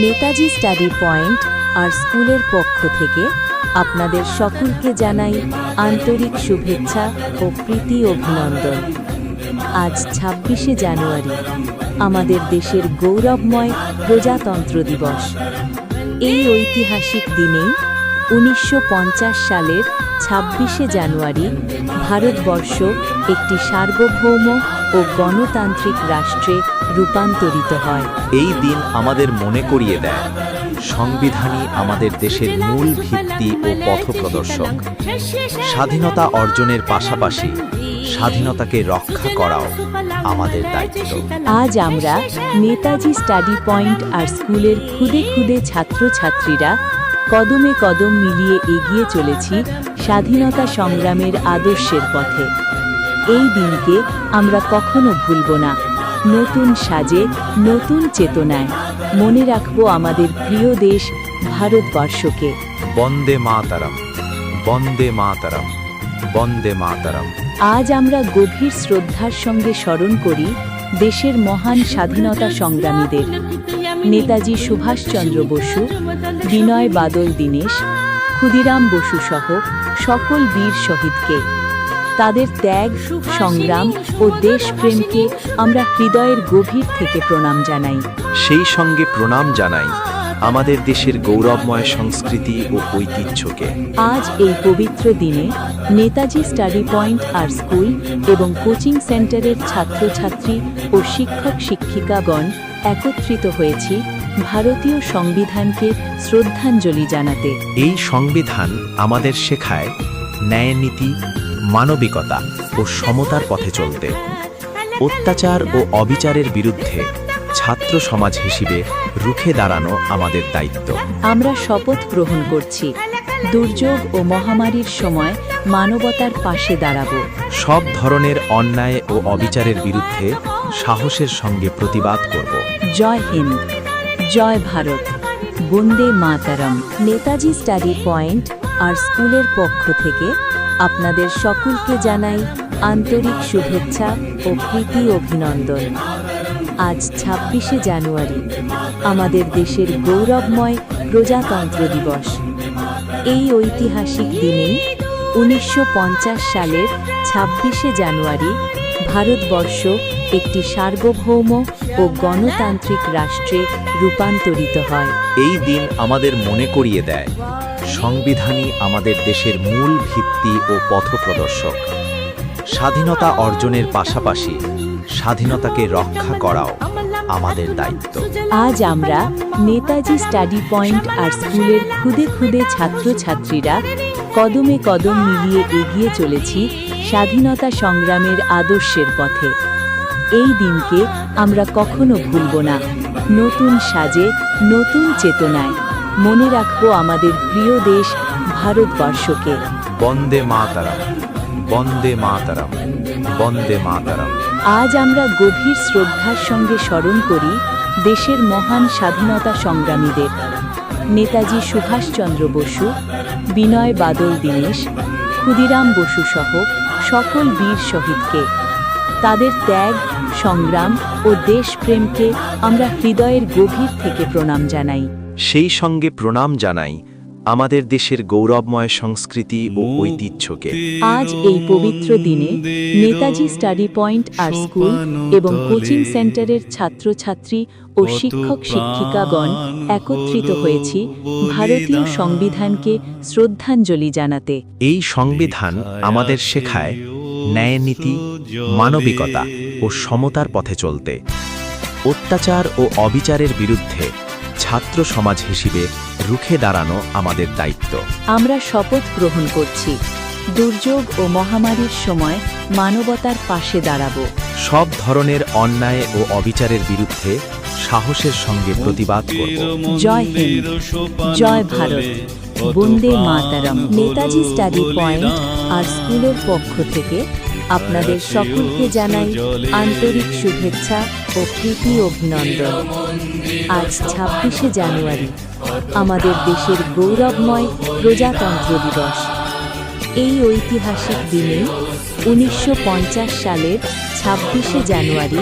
Netaji study point আর স্কুলের পক্ষ থেকে আপনাদের সকলকে জানাই আন্তরিক শুভেচ্ছা ও প্রীতি অভিনন্দন। আজ ২৬শে জানুয়ারি আমাদের দেশের গৌরবময় প্রজাতন্ত্র দিবস। এই ঐতিহাসিক দিনেই ১৯৫০ সালের ২৬শে জানুয়ারি ভারতবর্ষ একটি সার্বভৌম ও গণতান্ত্রিক রাষ্ট্রে রূপান্তরিত হয়। এই দিন আমাদের মনে করিয়ে দেয় সংবিধানই আমাদের দেশের মূল ভিত্তি ও পথপ্রদর্শক। স্বাধীনতা অর্জনের পাশাপাশি স্বাধীনতাকে রক্ষা করাও আমাদের দায়িত্ব। আজ আমরা নেতাজি স্টাডি পয়েন্ট আর স্কুলের খুদে খুদে ছাত্রছাত্রীরা কদমে কদম মিলিয়ে এগিয়ে চলেছি স্বাধীনতা সংগ্রামের আদর্শের পথে। এই দিনকে আমরা কখনো ভুলব না। নতুন সাজে, নতুন চেতনায় মনে রাখব আমাদের প্রিয় দেশ ভারতবর্ষকে। বন্দে মাতরম, বন্দে মাতরম, বন্দে মাতরম। আজ আমরা গভীর শ্রদ্ধার সঙ্গে স্মরণ করি দেশের মহান স্বাধীনতা সংগ্রামীদের, নেতাজি সুভাষচন্দ্র বসু, বিনয় বাদল দীনেশ, ক্ষুদিরাম বসু সহ সকল বীর শহীদকে। তাদের ত্যাগ, সংগ্রাম ও দেশপ্রেমকে আমরা হৃদয়ের গভীর থেকে প্রণাম জানাই। সেই সঙ্গে প্রণাম জানাই আমাদের দেশের গৌরবময় সংস্কৃতি ও ঐতিহ্যকে। আজ এই পবিত্র দিনে নেতাজি স্টাডি পয়েন্ট আর স্কুল এবং কোচিং সেন্টারের ছাত্রছাত্রী ও শিক্ষক শিক্ষিকাগণ একত্রিত হয়েছি ভারতীয় সংবিধানকে শ্রদ্ধাঞ্জলি জানাতে। এই সংবিধান আমাদের শেখায় ন্যায়নীতি, মানবিকতা ও সমতার পথে চলতে। অত্যাচার ও অবিচারের বিরুদ্ধে ছাত্র সমাজ হিসেবে রুখে দাঁড়ানো আমাদের দায়িত্ব। আমরা শপথ গ্রহণ করছি দুর্যোগ ও মহামারীর সময় মানবতার পাশে দাঁড়াব। সব ধরনের অন্যায় ও অবিচারের বিরুদ্ধে সাহসের সঙ্গে প্রতিবাদ করব। জয় হিন্দ, জয় ভারত, বন্দে মাতরম। নেতাজি স্টাডি পয়েন্ট আর স্কুলের পক্ষ থেকে আপনাদের সকলকে জানাই আন্তরিক শুভেচ্ছা ও প্রীতি অভিনন্দন। আজ ২৬শে জানুয়ারি আমাদের দেশের গৌরবময় প্রজাতন্ত্র দিবস। এই ঐতিহাসিক দিনেই ১৯৫০ সালের ২৬শে জানুয়ারি ভারতবর্ষ একটি সার্বভৌম ও গণতান্ত্রিক রাষ্ট্রে রূপান্তরিত হয়। এই দিন আমাদের মনে করিয়ে দেয় সংবিধানই আমাদের দেশের মূল ভিত্তি ও পথপ্রদর্শক। স্বাধীনতা অর্জনের পাশাপাশি স্বাধীনতাকে রক্ষা করাও আমাদের দায়িত্ব। আজ আমরা নেতাজি স্টাডি পয়েন্ট আর স্কুলের খুদে খুদে ছাত্রছাত্রীরা কদমে কদম মিলিয়ে এগিয়ে চলেছি স্বাধীনতা সংগ্রামের আদর্শের পথে। এই দিনকে আমরা কখনো ভুলব না। নতুন সাজে, নতুন চেতনায় মনে রাখব আমাদের প্রিয় দেশ ভারতবর্ষকে। বন্দে মাতরম, বন্দে মাতরম, বন্দে মাতরম। আজ আমরা গভীর শ্রদ্ধার সঙ্গে স্মরণ করি দেশের মহান স্বাধীনতা সংগ্রামীদের, নেতাজি সুভাষচন্দ্র বসু, বিনয় বাদল দীনেশ, ক্ষুদিরাম বসু সহ সকল বীর শহীদকে। তাদের ত্যাগ, সংগ্রাম ও দেশপ্রেমকে আমরা হৃদয়ের গভীর থেকে প্রণাম জানাই। সেই সঙ্গে প্রণাম জানাই আমাদের দেশের গৌরবময় সংস্কৃতি ও ঐতিহ্যকে। আজ এই পবিত্র দিনে নেতাজি স্টাডি পয়েন্ট আর স্কুল এবং কোচিং সেন্টারের ছাত্রছাত্রী ও শিক্ষক শিক্ষিকাগণ একত্রিত হয়েছি ভারতীয় সংবিধানকে শ্রদ্ধাঞ্জলি জানাতে। এই সংবিধান আমাদের শেখায় ন্যায়নীতি, মানবিকতা ও সমতার পথে চলতে। অত্যাচার ও অবিচারের বিরুদ্ধে ছাত্র সমাজ হিসেবে রুখে দাঁড়ানো আমাদের দায়িত্ব। আমরা শপথ গ্রহণ করছি দুর্যোগ ও মহামারীর সময় মানবতার পাশে দাঁড়াব। সব ধরনের অন্যায় ও অবিচারের বিরুদ্ধে সাহসের সঙ্গে প্রতিবাদ করব। জয় হিন্দ, জয় ভারত, বন্দে মাতরম। নেতাজি স্টাডি পয়েন্ট আর স্কুলের পক্ষ থেকে আপনাদের সকলকে জানাই আন্তরিক শুভেচ্ছা ও প্রীতি অভিনন্দন। আজ ২৬শে জানুয়ারি আমাদের দেশের গৌরবময় প্রজাতন্ত্র দিবস। এই ঐতিহাসিক দিনে ১৯৫০ সালের 26শে জানুয়ারি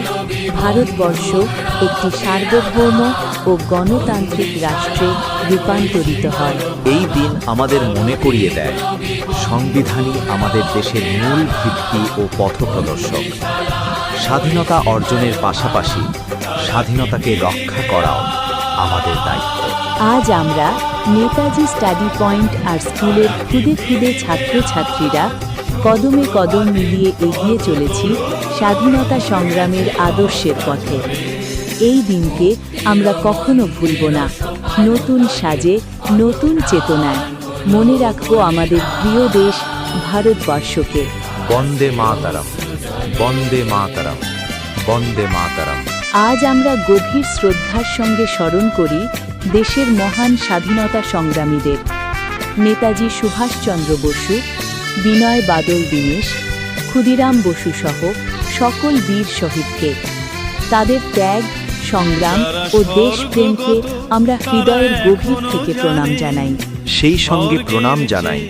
ভারতবর্ষ একটি সার্বভৌম ও গণতান্ত্রিক রাষ্ট্রে রূপান্তরিত হয়। এই দিন আমাদের মনে করিয়ে দেয় সংবিধানই আমাদের দেশের মূল ভিত্তি ও পথপ্রদর্শক। স্বাধীনতা অর্জনের পাশাপাশি স্বাধীনতাকে রক্ষা করাও আমাদের দায়িত্ব। আজ আমরা নেতাজি স্টাডি পয়েন্ট আর স্কুলের খুদে খুদে ছাত্রছাত্রীরা কদমে কদম মিলিয়ে এগিয়ে চলেছি স্বাধীনতা সংগ্রামের আদর্শের পথে। এই দিনকে আমরা কখনো ভুলব না। নতুন সাজে, নতুন চেতনায় মনে রাখব আমাদের প্রিয় দেশ ভারতবর্ষকে। বন্দে মাতরম, বন্দে মাতরম, বন্দে মাতরম। আজ আমরা গভীর শ্রদ্ধার সঙ্গে স্মরণ করি দেশের মহান স্বাধীনতা সংগ্রামীদের, নেতাজি সুভাষচন্দ্র বসু, বিনয় বাদল দীনেশ, ক্ষুদিরাম বসু সহ সকল বীর শহীদকে। তাদের ত্যাগ, সংগ্রাম ও দেশপ্রেমকে আমরা হৃদয়ের গভীর থেকে প্রণাম জানাই। সেই সঙ্গে প্রণাম জানাই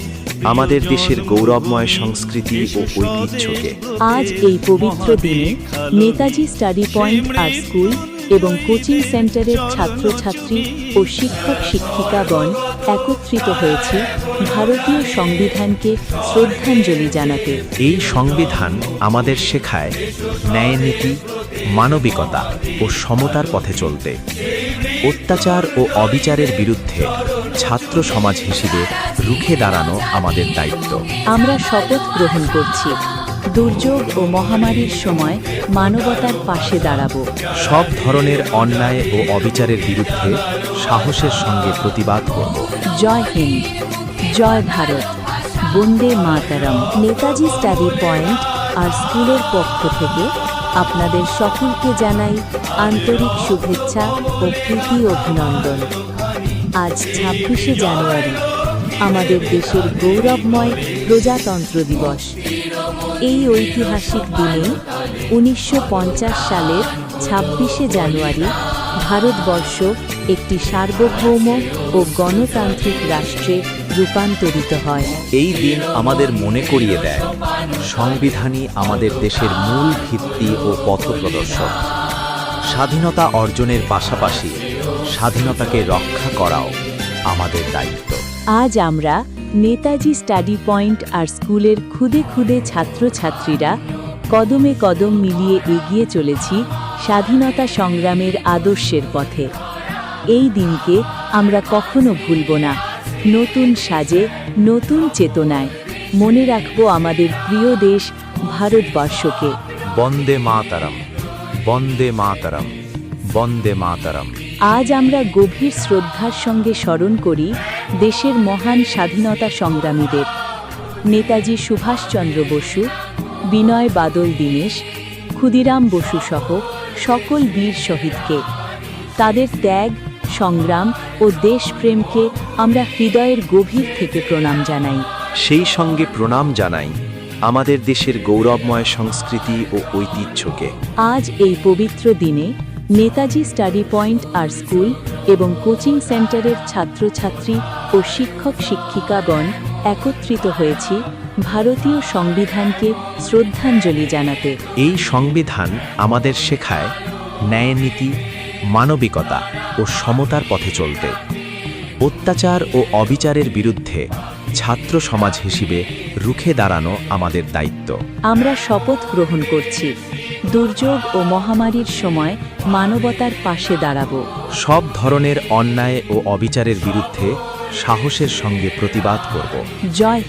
আমাদের দেশের গৌরবময় সংস্কৃতি ও ঐতিহ্যকে। আজ এই পবিত্র দিনে নেতাজি স্টাডি পয়েন্ট আর স্কুল এবং কোচিং সেন্টারের ছাত্রছাত্রী ও শিক্ষক শিক্ষিকাগণ একত্রিত হয়েছি ভারতীয় সংবিধানকে শ্রদ্ধাঞ্জলি জানাতে। এই সংবিধান আমাদের শেখায় ন্যায়নীতি, মানবিকতা ও সমতার পথে চলতে। অত্যাচার ও অবিচারের বিরুদ্ধে ছাত্র সমাজ হিসেবে রুখে দাঁড়ানো আমাদের দায়িত্ব। আমরা শপথ গ্রহণ করছি দুর্যোগ ও মহামারীর সময় মানবতার পাশে দাঁড়াবো। সব ধরনের অন্যায় ও অবিচারের বিরুদ্ধে সাহসের সঙ্গে প্রতিবাদ করব। জয় হিন্দ, জয় ভারত, বন্দে মাতরম। নেতাজি স্টাডি পয়েন্ট আর স্কুলের পক্ষ থেকে আপনাদের সকলকে জানাই আন্তরিক শুভেচ্ছা ও প্রীতি অভিনন্দন। আজ 26শে জানুয়ারি আমাদের দেশের গৌরবময় প্রজাতন্ত্র দিবস। এই ঐতিহাসিক দিনে 1950 সালের 26শে জানুয়ারি ভারতবর্ষ একটি সার্বভৌম ও গণতান্ত্রিক রাষ্ট্রে রূপান্তরিত হয়। এই দিন আমাদের মনে করিয়ে দেয় সংবিধানই আমাদের দেশের মূল ভিত্তি ও পথপ্রদর্শক। স্বাধীনতা অর্জনের পাশাপাশি স্বাধীনতাকে রক্ষা করাও আমাদের দায়িত্ব। আজ আমরা নেতাজি স্টাডি পয়েন্ট আর স্কুলের খুদে খুদে ছাত্রছাত্রীরা কদমে কদম মিলিয়ে এগিয়ে চলেছি স্বাধীনতা সংগ্রামের আদর্শের পথে। এই দিনকে আমরা কখনো ভুলব না। নতুন সাজে, নতুন চেতনায় মনে রাখব আমাদের প্রিয় দেশ ভারতবর্ষকে। বন্দে মাতরম, বন্দে মাতরম, বন্দে মাতরম। আজ আমরা গভীর শ্রদ্ধার সঙ্গে স্মরণ করি দেশের মহান স্বাধীনতা সংগ্রামীদের, নেতাজি সুভাষচন্দ্র বসু, বিনয় বাদল দীনেশ, ক্ষুদিরাম বসু সহ সকল বীর শহীদকে। তাদের ত্যাগ, সংগ্রাম ও দেশপ্রেমকে আমরা হৃদয়ের গভীর থেকে প্রণাম জানাই। সেই সঙ্গে প্রণাম জানাই আমাদের দেশের গৌরবময় সংস্কৃতি ও ঐতিহ্যকে। আজ এই পবিত্র দিনে নেতাজি স্টাডি পয়েন্ট আর স্কুল এবং কোচিং সেন্টারের ছাত্রছাত্রী ও শিক্ষক শিক্ষিকাগণ একত্রিত হয়েছি ভারতীয় সংবিধানকে শ্রদ্ধাঞ্জলি জানাতে। এই সংবিধান আমাদের শেখায় ন্যায়নীতি, মানবিকতা ও সমতার পথে চলতে। অত্যাচার ও অবিচারের বিরুদ্ধে ছাত্র সমাজ হিসেবে রুখে দাঁড়ানো আমাদের দায়িত্ব। আমরা শপথ গ্রহণ করছি দুর্যোগ ও মহামারীর সময় মানবতার পাশে দাঁড়াবো। সব ধরনের অন্যায় ও অবিচারের বিরুদ্ধে সাহসের সঙ্গে প্রতিবাদ করব। জয় হিন্দ।